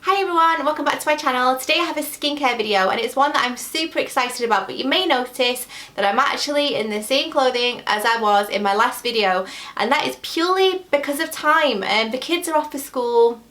Hi everyone, welcome back to my channel. Today I have a skincare video and it's one that I'm super excited about, but you may notice that I'm actually in the same clothing as I was in my last video, and that is purely because of time. The kids are off for school.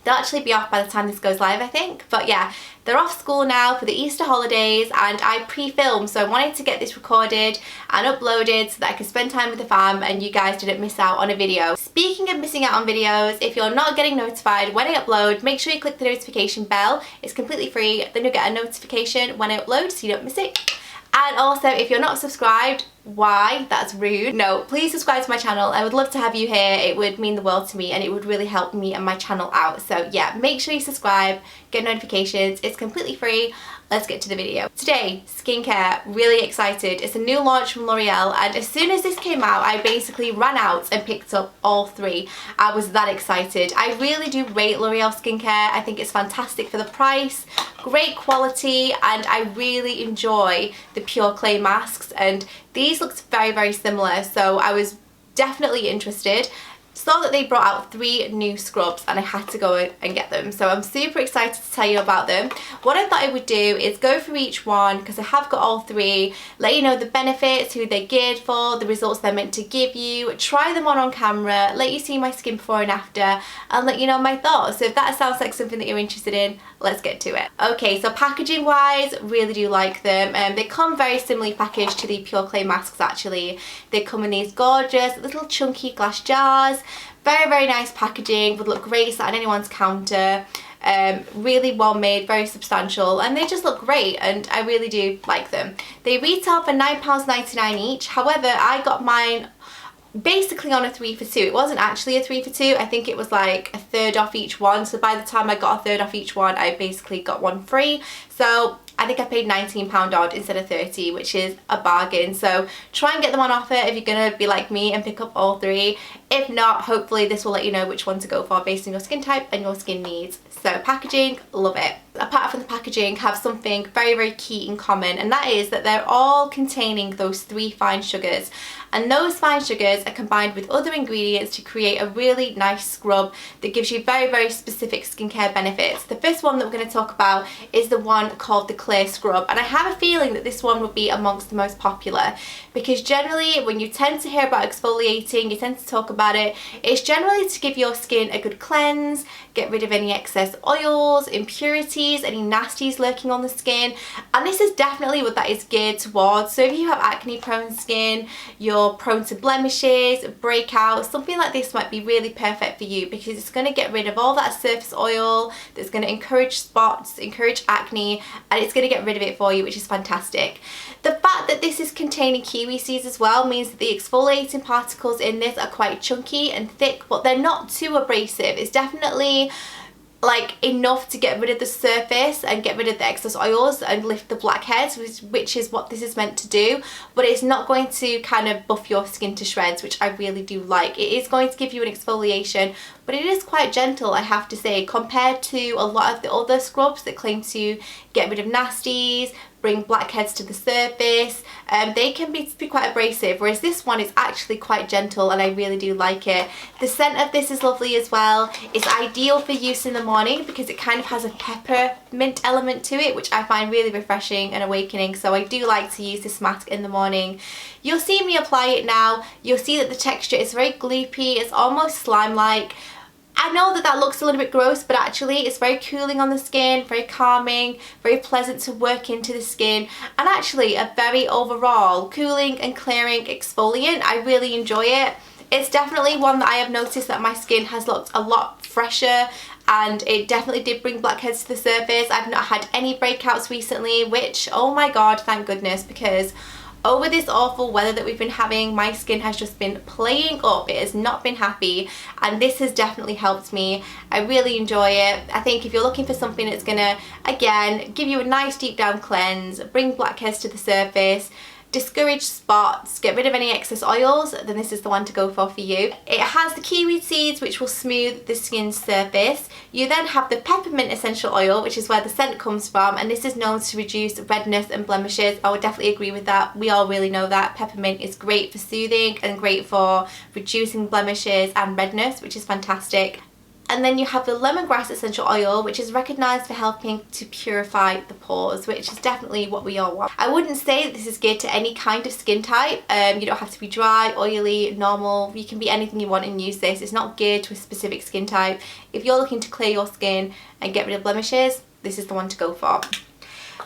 They'll actually be off by the time this goes live, I think, but yeah, they're off school now for the Easter holidays and I pre-filmed, so I wanted to get this recorded and uploaded so that I could spend time with the fam and you guys didn't miss out on a video. Speaking of missing out on videos, if you're not getting notified when I upload, make sure you click the notification bell. It's completely free, then you'll get a notification when I upload so you don't miss it. And also, if you're not subscribed, why? That's rude. No, please subscribe to my channel. I would love to have you here. It would mean the world to me and it would really help me and my channel out. So yeah, make sure you subscribe, get notifications. It's completely free. Let's get to the video. Today, skincare, really excited. It's a new launch from L'Oreal and as soon as this came out, I basically ran out and picked up all three. I was that excited. I really do rate L'Oreal skincare. I think it's fantastic for the price, great quality, and I really enjoy the pure clay masks, and these looked very, very similar, so I was definitely interested. Saw that they brought out 3 new scrubs and I had to go and get them, so I'm super excited to tell you about them. What I thought I would do is go through each one because I have got all 3, let you know the benefits, who they're geared for, the results they're meant to give you, try them on camera, let you see my skin before and after, and let you know my thoughts. So if that sounds like something that you're interested in, let's get to it. Okay, so packaging wise, really do like them. They come very similarly packaged to the pure clay masks actually. They come in these gorgeous little chunky glass jars. Very, very nice packaging, would look great sat on anyone's counter. Really well made, very substantial, and they just look great and I really do like them. They retail for £9.99 each, however I got mine basically on a 3 for 2. It wasn't actually a 3 for 2, I think it was like a third off each one, so by the time I got a third off each one I basically got one free. So I think I paid £19 odd instead of 30, which is a bargain. So try and get them on offer if you're gonna be like me and pick up all 3. If not, hopefully this will let you know which one to go for based on your skin type and your skin needs. So packaging, love it. Apart from the packaging, have something very, very key in common, and that is that they're all containing those 3 fine sugars, and those fine sugars are combined with other ingredients to create a really nice scrub that gives you very, very specific skincare benefits. The first one that we're going to talk about is the one called the Clear Scrub, and I have a feeling that this one will be amongst the most popular because generally when you tend to hear about exfoliating, you tend to talk about it, it's generally to give your skin a good cleanse, get rid of any excess oils, impurities, any nasties lurking on the skin, and this is definitely what that is geared towards. So if you have acne prone skin, you're prone to blemishes, breakouts, something like this might be really perfect for you because it's going to get rid of all that surface oil that's going to encourage spots, encourage acne, and it's going to get rid of it for you, which is fantastic. The fact that this is containing kiwi seeds as well means that the exfoliating particles in this are quite chunky and thick, but they're not too abrasive. It's definitely like enough to get rid of the surface and get rid of the excess oils and lift the blackheads, which is what this is meant to do, but it's not going to kind of buff your skin to shreds, which I really do like. It is going to give you an exfoliation, but it is quite gentle, I have to say, compared to a lot of the other scrubs that claim to get rid of nasties, bring blackheads to the surface. They can be quite abrasive, whereas this one is actually quite gentle and I really do like it. The scent of this is lovely as well. It's ideal for use in the morning because it kind of has a peppermint element to it, which I find really refreshing and awakening, so I do like to use this mask in the morning. You'll see me apply it now. You'll see that the texture is very gloopy, it's almost slime-like. I know that that looks a little bit gross, but actually it's very cooling on the skin, very calming, very pleasant to work into the skin, and actually a very overall cooling and clearing exfoliant. I really enjoy it. It's definitely one that I have noticed that my skin has looked a lot fresher, and it definitely did bring blackheads to the surface. I've not had any breakouts recently, which, oh my god, thank goodness, because over this awful weather that we've been having, my skin has just been playing up. It has not been happy, and this has definitely helped me. I really enjoy it. I think if you're looking for something that's gonna, again, give you a nice deep down cleanse, bring blackheads to the surface, discourage spots, get rid of any excess oils, then this is the one to go for you. It has the kiwi seeds, which will smooth the skin's surface. You then have the peppermint essential oil, which is where the scent comes from, and this is known to reduce redness and blemishes. I would definitely agree with that. We all really know that peppermint is great for soothing and great for reducing blemishes and redness, which is fantastic. And then you have the lemongrass essential oil, which is recognised for helping to purify the pores, which is definitely what we all want. I wouldn't say that this is geared to any kind of skin type. You don't have to be dry, oily, normal. You can be anything you want and use this. It's not geared to a specific skin type. If you're looking to clear your skin and get rid of blemishes, this is the one to go for.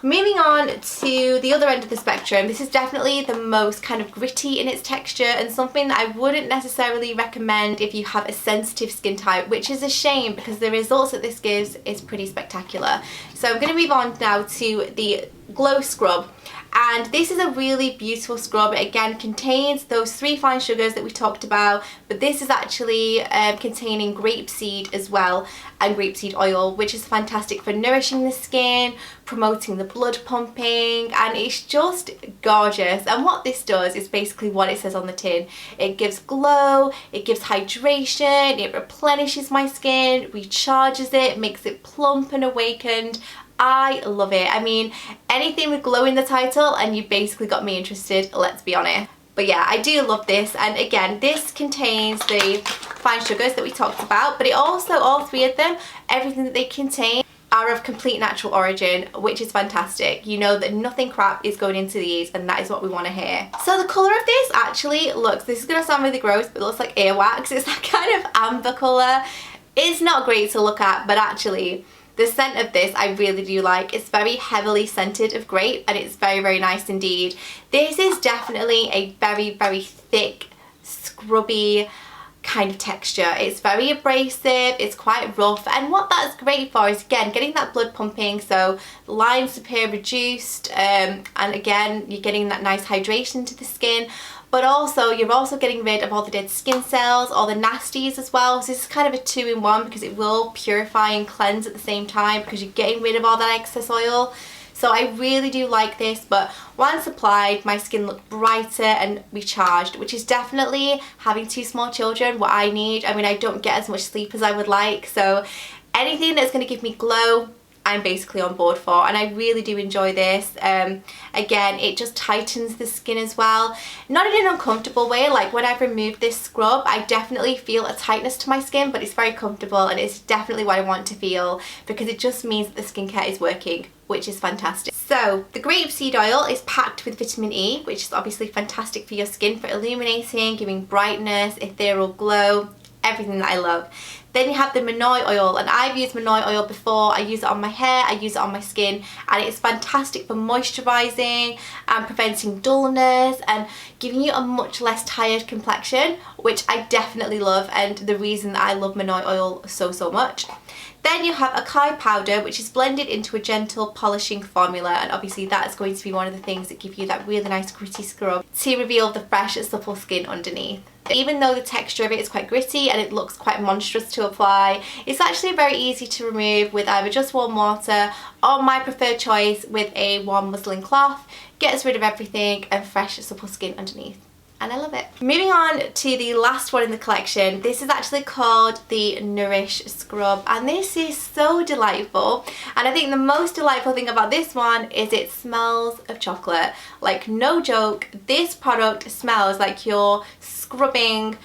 Moving on to the other end of the spectrum, this is definitely the most kind of gritty in its texture and something that I wouldn't necessarily recommend if you have a sensitive skin type, which is a shame because the results that this gives is pretty spectacular. So I'm going to move on now to the Glow Scrub. And this is a really beautiful scrub. It again contains those 3 fine sugars that we talked about, but this is actually containing grapeseed as well, and grapeseed oil, which is fantastic for nourishing the skin, promoting the blood pumping, and it's just gorgeous. And what this does is basically what it says on the tin. It gives glow, it gives hydration, it replenishes my skin, recharges it, makes it plump and awakened. I love it. I mean, anything with glow in the title and you basically got me interested, let's be honest. But yeah, I do love this, and again, this contains the fine sugars that we talked about, but it also, all 3 of them, everything that they contain are of complete natural origin, which is fantastic. You know that nothing crap is going into these, and that is what we want to hear. So the colour of this actually looks, this is going to sound really gross, but it looks like earwax. It's that kind of amber colour. It's not great to look at, but actually the scent of this I really do like. It's very heavily scented of grape, and it's very, very nice indeed. This is definitely a very, very thick, scrubby kind of texture. It's very abrasive, it's quite rough, and what that's great for is again getting that blood pumping, so lines appear reduced, and again you're getting that nice hydration to the skin, but also you're also getting rid of all the dead skin cells, all the nasties as well. So this is kind of a 2-in-1 because it will purify and cleanse at the same time because you're getting rid of all that excess oil. So I really do like this, but once applied, my skin looked brighter and recharged, which is definitely, having 2 small children, what I need. I mean, I don't get as much sleep as I would like, so anything that's going to give me glow, I'm basically on board for, and I really do enjoy this. Again, it just tightens the skin as well, not in an uncomfortable way. Like when I've removed this scrub, I definitely feel a tightness to my skin, but it's very comfortable, and it's definitely what I want to feel because it just means that the skincare is working, which is fantastic. So the grapeseed oil is packed with vitamin E, which is obviously fantastic for your skin, for illuminating, giving brightness, ethereal glow, everything that I love. Then you have the Manoi oil, and I've used Manoi oil before. I use it on my hair, I use it on my skin, and it's fantastic for moisturising and preventing dullness and giving you a much less tired complexion, which I definitely love, and the reason that I love Manoi oil so much. Then you have acai powder, which is blended into a gentle polishing formula, and obviously that's going to be one of the things that give you that really nice gritty scrub to reveal the fresh, supple skin underneath. Even though the texture of it is quite gritty and it looks quite monstrous to apply, it's actually very easy to remove with either just warm water or my preferred choice with a warm muslin cloth. Gets rid of everything and fresh, supple skin underneath. And I love it. Moving on to the last one in the collection, this is actually called the Nourish Scrub, and this is so delightful. And I think the most delightful thing about this one is it smells of chocolate. Like, no joke, this product smells like you're scrubbing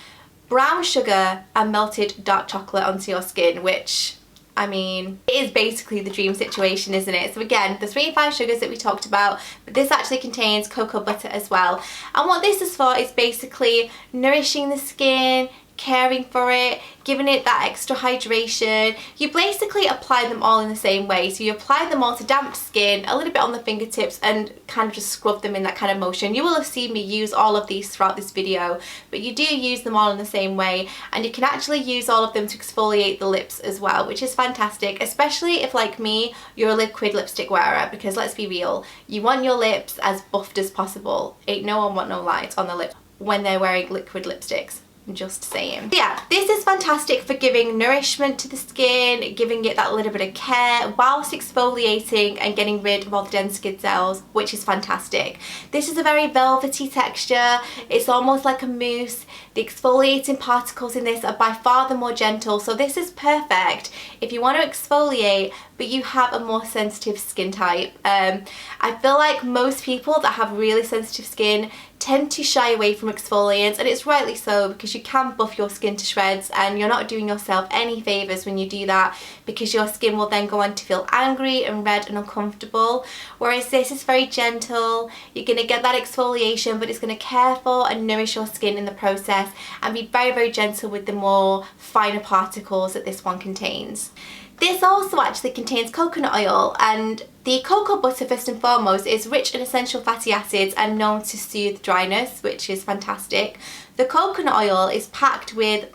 brown sugar and melted dark chocolate onto your skin, which, I mean, it is basically the dream situation, isn't it? So again, the 3 fine sugars that we talked about, but this actually contains cocoa butter as well. And what this is for is basically nourishing the skin, caring for it, giving it that extra hydration. You basically apply them all in the same way. So you apply them all to damp skin, a little bit on the fingertips, and kind of just scrub them in that kind of motion. You will have seen me use all of these throughout this video, but you do use them all in the same way, and you can actually use all of them to exfoliate the lips as well, which is fantastic, especially if, like me, you're a liquid lipstick wearer, because let's be real, you want your lips as buffed as possible. Ain't no one want no lights on the lips when they're wearing liquid lipsticks. Just saying. Yeah, this is fantastic for giving nourishment to the skin, giving it that little bit of care whilst exfoliating and getting rid of all the dense skin cells, which is fantastic. This is a very velvety texture. It's almost like a mousse. The exfoliating particles in this are by far the more gentle, so this is perfect if you want to exfoliate but you have a more sensitive skin type. I feel like most people that have really sensitive skin tend to shy away from exfoliants, and it's rightly so, because you can buff your skin to shreds and you're not doing yourself any favours when you do that, because your skin will then go on to feel angry and red and uncomfortable. Whereas this is very gentle, you're going to get that exfoliation, but it's going to care for and nourish your skin in the process and be very, very gentle with the more finer particles that this one contains. This also actually contains coconut oil, and the cocoa butter, first and foremost, is rich in essential fatty acids and known to soothe dryness, which is fantastic. The coconut oil is packed with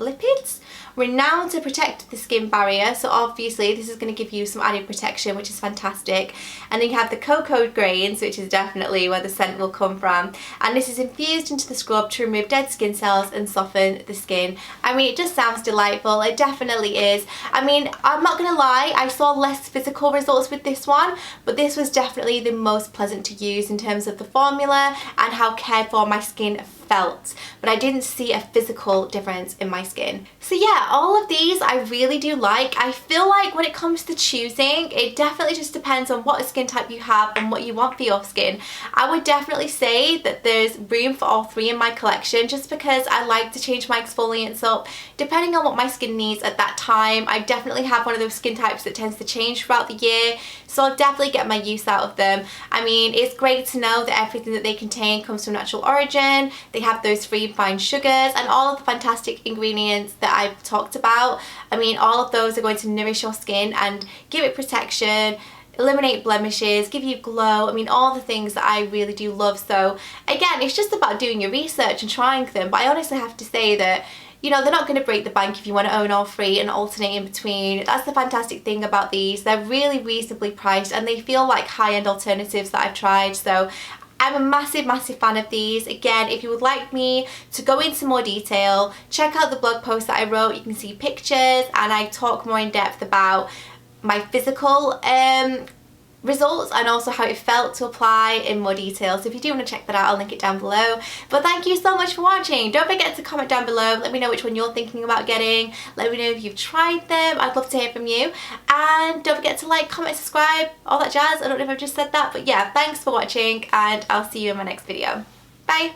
lipids renowned to protect the skin barrier, so obviously this is going to give you some added protection, which is fantastic. And then you have the cocoa grains, which is definitely where the scent will come from, and this is infused into the scrub to remove dead skin cells and soften the skin. I mean, it just sounds delightful. It definitely is. I mean, I'm not gonna lie, I saw less physical results with this one, but this was definitely the most pleasant to use in terms of the formula and how cared for my skin felt, but I didn't see a physical difference in my skin. So yeah, all of these I really do like. I feel like when it comes to choosing, it definitely just depends on what skin type you have and what you want for your skin. I would definitely say that there's room for all three in my collection, just because I like to change my exfoliants up depending on what my skin needs at that time. I definitely have one of those skin types that tends to change throughout the year, so I'll definitely get my use out of them. I mean, it's great to know that everything that they contain comes from natural origin. They have those free fine sugars and all of the fantastic ingredients that I've talked about. I mean, all of those are going to nourish your skin and give it protection, eliminate blemishes, give you glow. I mean, all the things that I really do love. So again, it's just about doing your research and trying them. But I honestly have to say that, you know, they're not going to break the bank if you want to own all three and alternate in between. That's the fantastic thing about these. They're really reasonably priced and they feel like high-end alternatives that I've tried. So I'm a massive, massive fan of these. Again, if you would like me to go into more detail, check out the blog post that I wrote. You can see pictures and I talk more in depth about my physical results and also how it felt to apply in more detail. So if you do want to check that out, I'll link it down below. But thank you so much for watching. Don't forget to comment down below. Let me know which one you're thinking about getting. Let me know if you've tried them. I'd love to hear from you. And don't forget to like, comment, subscribe, all that jazz. I don't know if I've just said that, but yeah, thanks for watching and I'll see you in my next video. Bye!